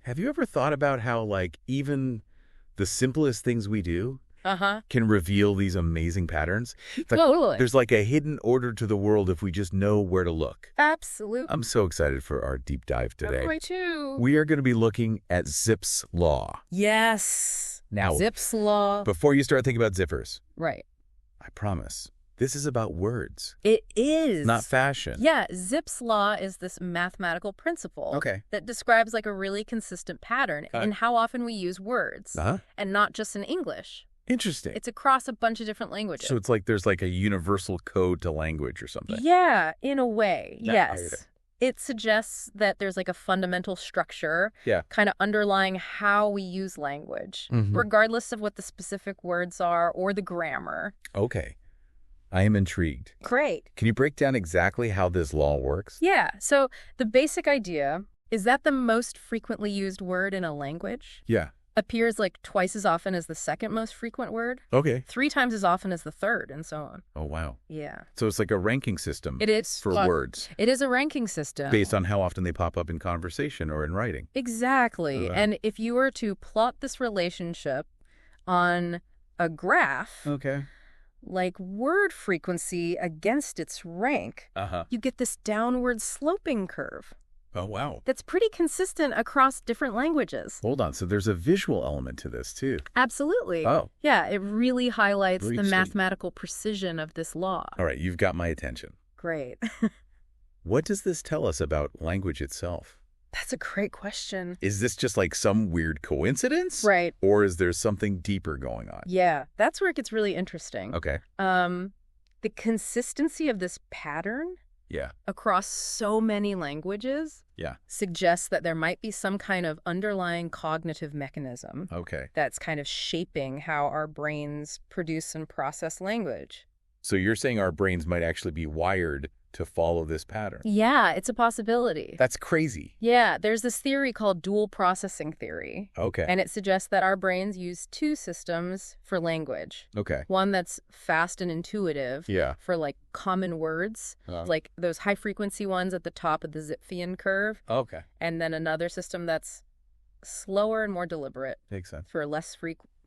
Have you ever thought about how, like, even the simplest things we do Uh-huh. can reveal these amazing patterns? It's like Totally. there's like a hidden order to the world if we just know where to look. Absolutely. I'm so excited for our deep dive today. Me too. We are going to be looking at Zipf's law. Yes. Now, Zipf's law. before you start thinking about zippers, Right. I promise, this is about words, It is. not fashion. Yeah, Zipf's law is this mathematical principle Okay. that describes like a really consistent pattern in how often we use words, Uh-huh. and not just in English. Interesting. It's across a bunch of different languages. So it's like there's like a universal code to language or something. Yeah, in a way, Yeah, I get yes. it. It suggests that there's like a fundamental structure Yeah. kind of underlying how we use language, Mhm. regardless of what the specific words are or the grammar. Okay. I am intrigued. Great. Can you break down exactly how this law works? Yeah, so the basic idea is that the most frequently used word in a language Yeah. appears like twice as often as the second most frequent word, Okay. 3 times as often as the third, and so on. Oh, wow. Yeah. So it's like a ranking system It is. for words It is a ranking system. based on how often they pop up in conversation or in writing. Exactly. And if you were to plot this relationship on a graph, Okay. like word frequency against its rank, Uh-huh. you get this downward sloping curve Oh, wow. that's pretty consistent across different languages. Hold on. So there's a visual element to this, too. Absolutely. Oh. Yeah, it really highlights Very the sweet. mathematical precision of this law. All right. You've got my attention. Great. What does this tell us about language itself? That's a great question. Is this just like some weird coincidence? Right. Or is there something deeper going on? Yeah, that's where it gets really interesting. Okay. The consistency of this pattern Yeah. across so many languages Yeah. suggests that there might be some kind of underlying cognitive mechanism Okay. that's kind of shaping how our brains produce and process language. So you're saying our brains might actually be wired to follow this pattern? Yeah, it's a possibility. That's crazy. Yeah, there's this theory called dual processing theory, Okay. and it suggests that our brains use 2 systems for language. Okay. One that's fast and intuitive Yeah. for like common words, like those high frequency ones at the top of the Zipfian curve, Okay. and then another system that's slower and more deliberate Makes sense. for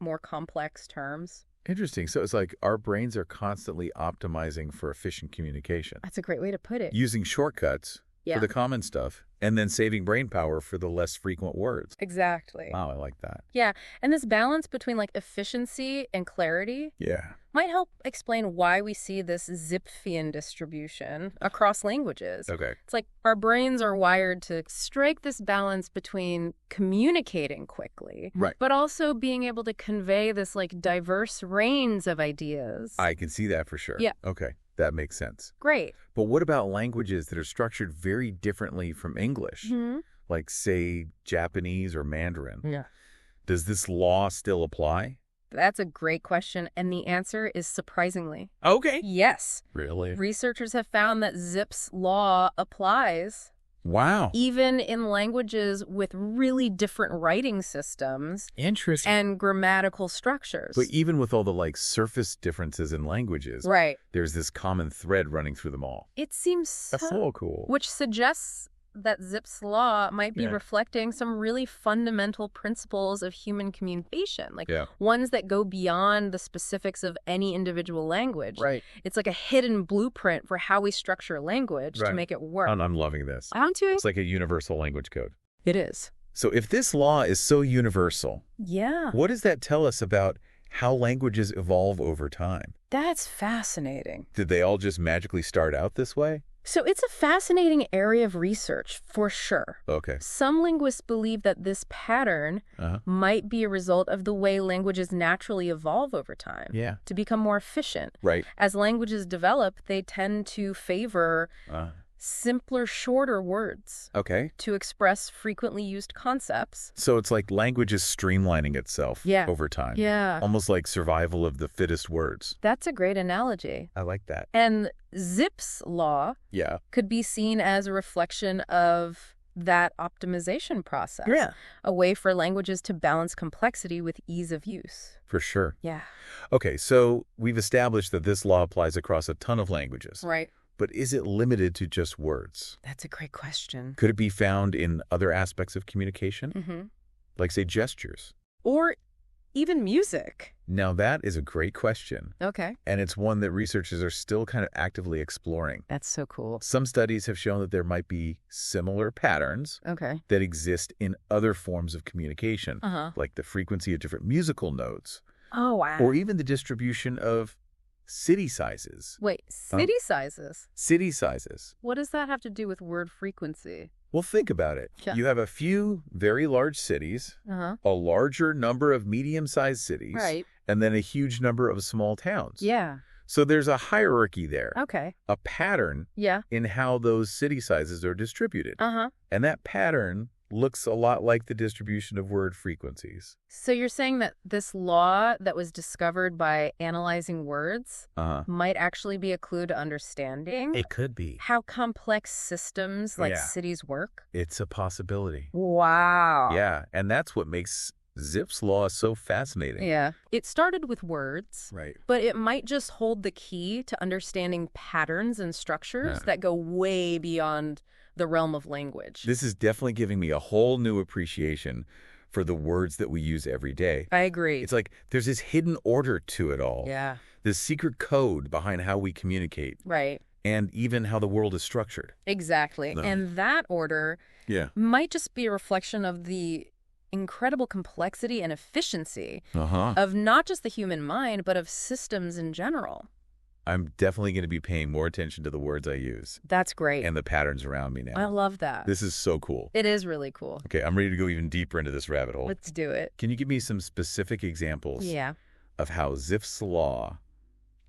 more complex terms. Interesting. So it's like our brains are constantly optimizing for efficient communication, That's a great way to put it. using shortcuts Yeah. for the common stuff, and then saving brain power for the less frequent words. Exactly. Wow, I like that. Yeah, and this balance between like efficiency and clarity Yeah. might help explain why we see this Zipfian distribution across languages. Okay. It's like our brains are wired to strike this balance between communicating quickly, Right. but also being able to convey this like diverse range of ideas. I can see that for sure. Yeah. Okay. That makes sense. Great. But what about languages that are structured very differently from English? Hmm. Like, say, Japanese or Mandarin? Yeah. Does this law still apply? That's a great question, and the answer is surprisingly Okay. yes. Really? Researchers have found that Zipf's law applies Wow. even in languages with really different writing systems Interesting. and grammatical structures. But even with all the, like, surface differences in languages, Right. there's this common thread running through them all. It seems That's so cool. which suggests that Zipf's law might be Yeah. reflecting some really fundamental principles of human communication, like Yeah. ones that go beyond the specifics of any individual language. Right. It's like a hidden blueprint for how we structure language to Right. make it work. I'm loving this. I'm too. It's like a universal language code. It is. So if this law is so universal, Yeah. what does that tell us about how languages evolve over time? That's fascinating. Did they all just magically start out this way? So it's a fascinating area of research, for sure. Okay. Some linguists believe that this pattern might be a result of the way languages naturally evolve over time Yeah. to become more efficient. Right. As languages develop, they tend to favor simpler, shorter words Okay. to express frequently used concepts. So it's like language is streamlining itself Yeah. over time. Yeah. Almost like survival of the fittest words. That's a great analogy. I like that. And Zipf's law Yeah. could be seen as a reflection of that optimization process. Yeah. A way for languages to balance complexity with ease of use. For sure. Yeah. Okay, so we've established that this law applies across a ton of languages. Right. But is it limited to just words? That's a great question. Could it be found in other aspects of communication? Mm-hmm. Like, say, gestures? Or even music. Now, that is a great question. Okay. And it's one that researchers are still kind of actively exploring. That's so cool. Some studies have shown that there might be similar patterns Okay. that exist in other forms of communication, Uh-huh. like the frequency of different musical notes, Oh, wow. or even the distribution of city sizes. Wait, city sizes? City sizes. What does that have to do with word frequency? Well, think about it. Yeah. You have a few very large cities, Uh-huh. a larger number of medium-sized cities, Right. and then a huge number of small towns. Yeah. So there's a hierarchy there, Okay. a pattern Yeah. in how those city sizes are distributed. Uh-huh. And that pattern looks a lot like the distribution of word frequencies. So you're saying that this law that was discovered by analyzing words might actually be a clue to understanding It could be. how complex systems like Yeah. cities work? It's a possibility. Wow. Yeah, and that's what makes Zipf's law so fascinating. Yeah. It started with words, Right. but it might just hold the key to understanding patterns and structures Yeah. that go way beyond the realm of language. This is definitely giving me a whole new appreciation for the words that we use every day. I agree. It's like there's this hidden order to it all. Yeah. This secret code behind how we communicate Right. and even how the world is structured. Exactly. No. And that order Yeah. might just be a reflection of the incredible complexity and efficiency Uh-huh. of not just the human mind, but of systems in general. I'm definitely going to be paying more attention to the words I use That's great. and the patterns around me now. I love that. This is so cool. It is really cool. Okay, I'm ready to go even deeper into this rabbit hole. Let's do it. Can you give me some specific examples Yeah, of how Zipf's law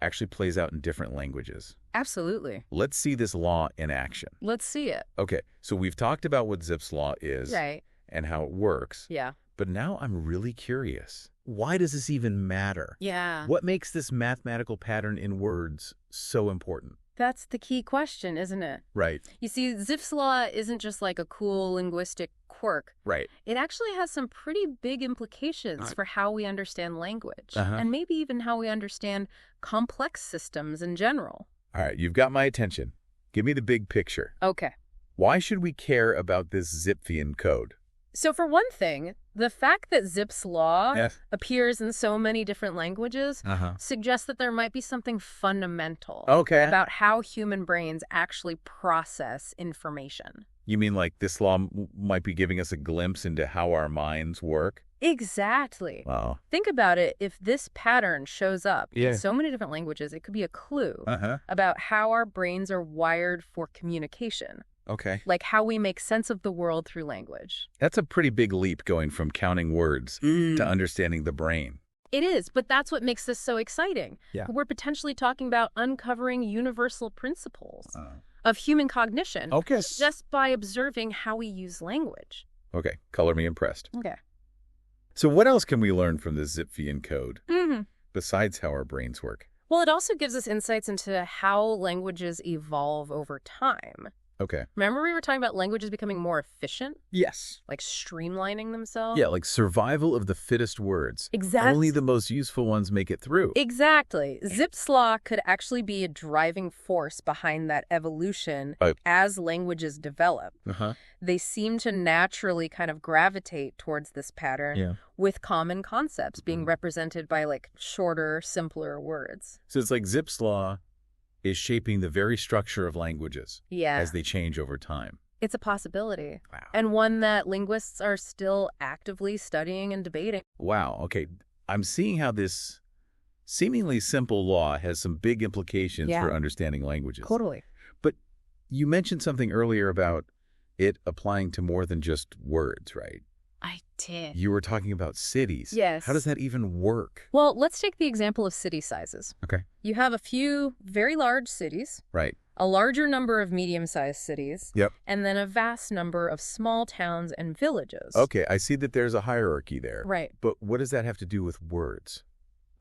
actually plays out in different languages? absolutely. Let's see this law in action. Let's see it. Okay, so we've talked about what Zipf's law is Right. and how it works, Yeah. but now I'm really curious. Why does this even matter? Yeah. What makes this mathematical pattern in words so important? That's the key question, isn't it? Right, You see, Zipf's law isn't just like a cool linguistic quirk. right. It actually has some pretty big implications Right. for how we understand language, Uh-huh. and maybe even how we understand complex systems in general. All right, you've got my attention. Give me the big picture. Okay. Why should we care about this Zipfian code? So for one thing, the fact that Zipf's law Yes. appears in so many different languages Uh-huh. suggests that there might be something fundamental Okay. about how human brains actually process information. You mean like this law might be giving us a glimpse into how our minds work? Exactly. Wow. Think about it. If this pattern shows up Yeah. in so many different languages, it could be a clue Uh-huh. about how our brains are wired for communication, Okay. like how we make sense of the world through language. That's a pretty big leap going from counting words to understanding the brain. It is, but that's what makes this so exciting. Yeah. We're potentially talking about uncovering universal principles of human cognition Okay. just by observing how we use language. Okay. Color me impressed. Okay. So what else can we learn from the Zipfian code Mm-hmm. besides how our brains work? Well, it also gives us insights into how languages evolve over time. Okay. Remember we were talking about languages becoming more efficient, Yes. like streamlining themselves? Yeah, like survival of the fittest words. Exactly. Only the most useful ones make it through. Exactly. Zipf's law could actually be a driving force behind that evolution as languages develop. Uh-huh. They seem to naturally kind of gravitate towards this pattern Yeah. with common concepts being represented by like shorter, simpler words. So it's like Zipf's law is shaping the very structure of languages Yeah. as they change over time. It's a possibility. Wow. And one that linguists are still actively studying and debating. Wow. Okay. I'm seeing how this seemingly simple law has some big implications Yeah. for understanding languages. Totally. But you mentioned something earlier about it applying to more than just words, right? I did. You were talking about cities. Yes. How does that even work? Well, let's take the example of city sizes. Okay. You have a few very large cities, Right. a larger number of medium-sized cities, Yep. and then a vast number of small towns and villages. Okay. I see that there's a hierarchy there. Right. But what does that have to do with words?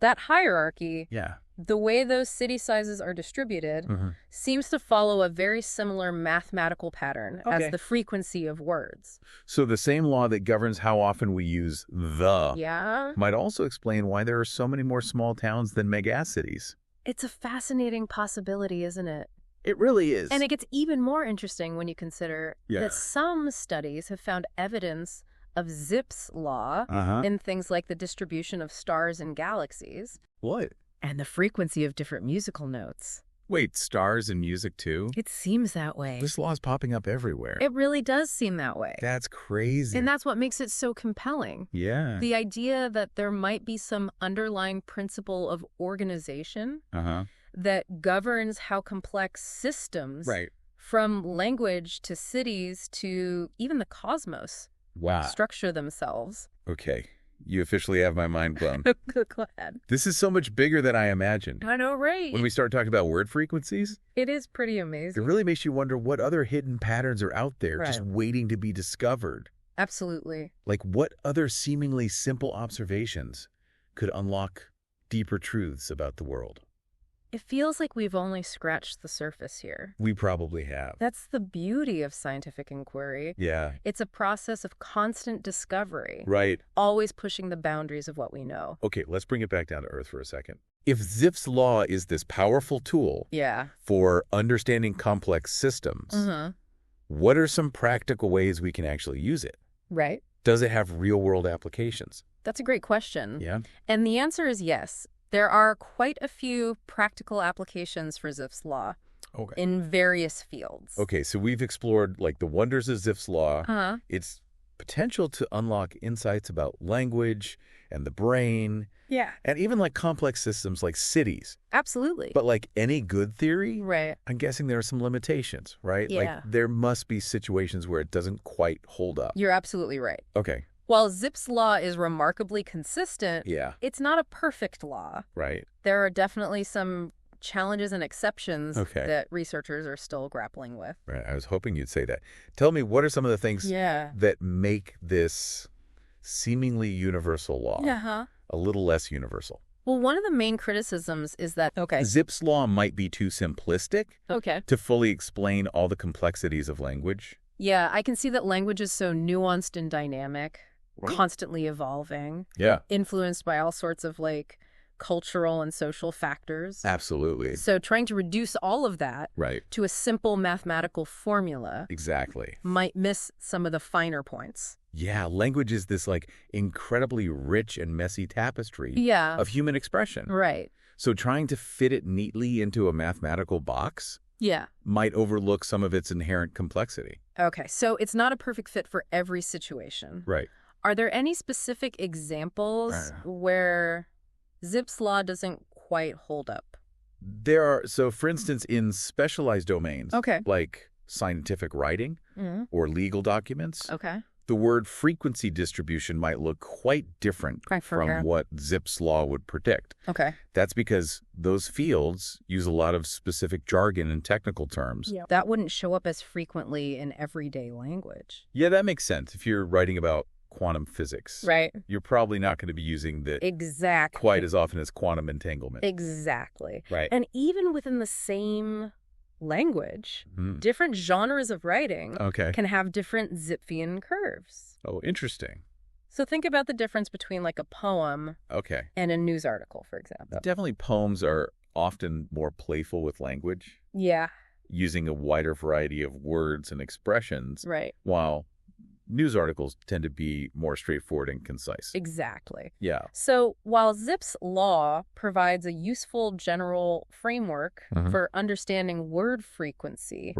That hierarchy, Yeah. the way those city sizes are distributed, Mhm. seems to follow a very similar mathematical pattern Okay. as the frequency of words. So the same law that governs how often we use the Yeah? might also explain why there are so many more small towns than megacities. It's a fascinating possibility, isn't it? It really is. And it gets even more interesting when you consider that some studies have found evidence of Zipf's law in things like the distribution of stars and galaxies. What? And the frequency of different musical notes. Wait, stars and music too? It seems that way. This law is popping up everywhere. It really does seem that way. That's crazy. And that's what makes it so compelling. Yeah. The idea that there might be some underlying principle of organization that governs how complex systems, from language to cities to even the cosmos, structure themselves. Okay. You officially have my mind blown. Go ahead. This is so much bigger than I imagined. I know, right? When we start talking about word frequencies, it is pretty amazing. It really makes you wonder what other hidden patterns are out there just waiting to be discovered. Absolutely. Like what other seemingly simple observations could unlock deeper truths about the world? It feels like we've only scratched the surface here. We probably have. That's the beauty of scientific inquiry. Yeah. It's a process of constant discovery. Right. Always pushing the boundaries of what we know. Okay, let's bring it back down to earth for a second. If Zipf's law is this powerful tool for understanding complex systems, what are some practical ways we can actually use it? Right. Does it have real-world applications? That's a great question. Yeah. And the answer is yes. There are quite a few practical applications for Zipf's law in various fields. Okay, so we've explored like the wonders of Zipf's law, its potential to unlock insights about language and the brain, and even like complex systems like cities. Absolutely. But like any good theory, I'm guessing there are some limitations, right? Yeah. Like there must be situations where it doesn't quite hold up. You're absolutely right. Okay. While Zipf's law is remarkably consistent, it's not a perfect law. Right. There are definitely some challenges and exceptions that researchers are still grappling with. Right. I was hoping you'd say that. Tell me, what are some of the things that make this seemingly universal law a little less universal? Well, one of the main criticisms is that, Zipf's law might be too simplistic to fully explain all the complexities of language. Yeah, I can see that language is so nuanced and dynamic. Constantly evolving, influenced by all sorts of like cultural and social factors. Absolutely. So trying to reduce all of that to a simple mathematical formula might miss some of the finer points. Yeah, language is this like incredibly rich and messy tapestry of human expression. Right. So trying to fit it neatly into a mathematical box might overlook some of its inherent complexity. Okay, so it's not a perfect fit for every situation. Right. Are there any specific examples where Zipf's law doesn't quite hold up? There are. So, for instance, in specialized domains, like scientific writing or legal documents, the word frequency distribution might look quite different from what Zipf's law would predict. That's because those fields use a lot of specific jargon and technical terms. That wouldn't show up as frequently in everyday language. Yeah, that makes sense. If you're writing about quantum physics, you're probably not going to be using the quite as often as quantum entanglement. Exactly. Right. And even within the same language, different genres of writing can have different Zipfian curves. Oh, interesting. So think about the difference between like a poem and a news article, for example. Definitely poems are often more playful with language. Yeah. Using a wider variety of words and expressions. Right. While news articles tend to be more straightforward and concise. Exactly. Yeah. So while Zipf's law provides a useful general framework for understanding word frequency,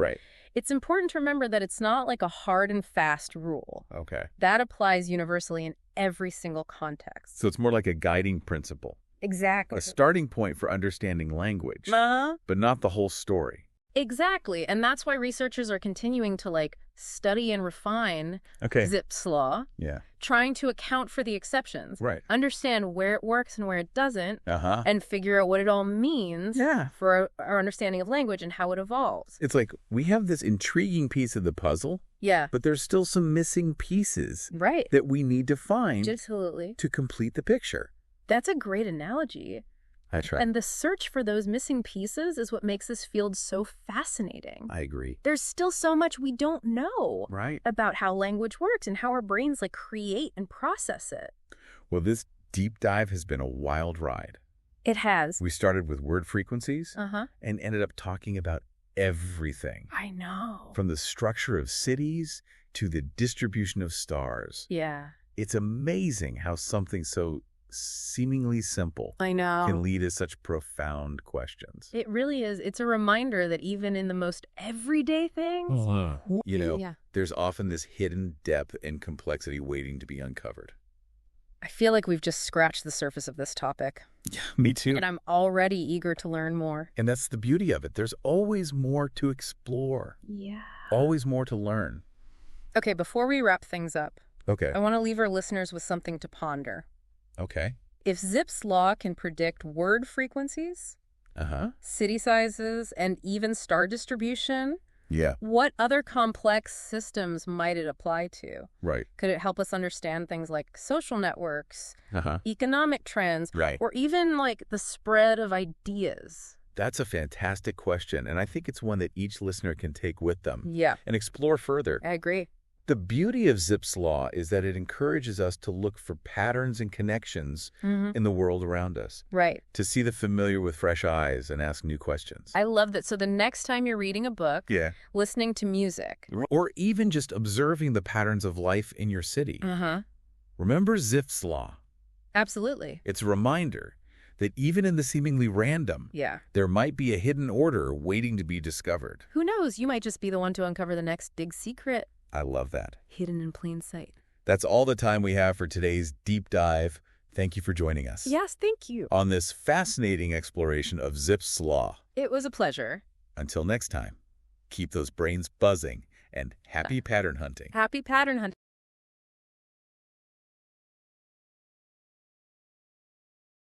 it's important to remember that it's not like a hard and fast rule. That applies universally in every single context. So it's more like a guiding principle. Exactly. A starting point for understanding language, but not the whole story. Exactly. And that's why researchers are continuing to like study and refine Zipf's law, trying to account for the exceptions, understand where it works and where it doesn't, and figure out what it all means for our understanding of language and how it evolves. It's like we have this intriguing piece of the puzzle, but there's still some missing pieces that we need to find to complete the picture. That's a great analogy. That's right. And the search for those missing pieces is what makes this field so fascinating. I agree. There's still so much we don't know about how language works and how our brains like create and process it. Well, this deep dive has been a wild ride. It has. We started with word frequencies and ended up talking about everything. I know. From the structure of cities to the distribution of stars. Yeah. It's amazing how something so seemingly simple can lead to such profound questions. It really is. It's a reminder that even in the most everyday things, there's often this hidden depth and complexity waiting to be uncovered. I feel like we've just scratched the surface of this topic. Yeah, me too. And I'm already eager to learn more. And that's the beauty of it. There's always more to explore. Yeah. Always more to learn. Okay, before we wrap things up, I want to leave our listeners with something to ponder. Okay. If Zipf's law can predict word frequencies, city sizes, and even star distribution, what other complex systems might it apply to? Right. Could it help us understand things like social networks, economic trends, or even like the spread of ideas? That's a fantastic question, and I think it's one that each listener can take with them and explore further. I agree. The beauty of Zipf's law is that it encourages us to look for patterns and connections in the world around us. Right. To see the familiar with fresh eyes and ask new questions. I love that. So the next time you're reading a book, listening to music, or even just observing the patterns of life in your city, remember Zipf's law. Absolutely. It's a reminder that even in the seemingly random, there might be a hidden order waiting to be discovered. Who knows? You might just be the one to uncover the next big secret. I love that. Hidden in plain sight. That's all the time we have for today's deep dive. Thank you for joining us. Yes, thank you. On this fascinating exploration of Zipf's law. It was a pleasure. Until next time, keep those brains buzzing and happy pattern hunting. Happy pattern hunting.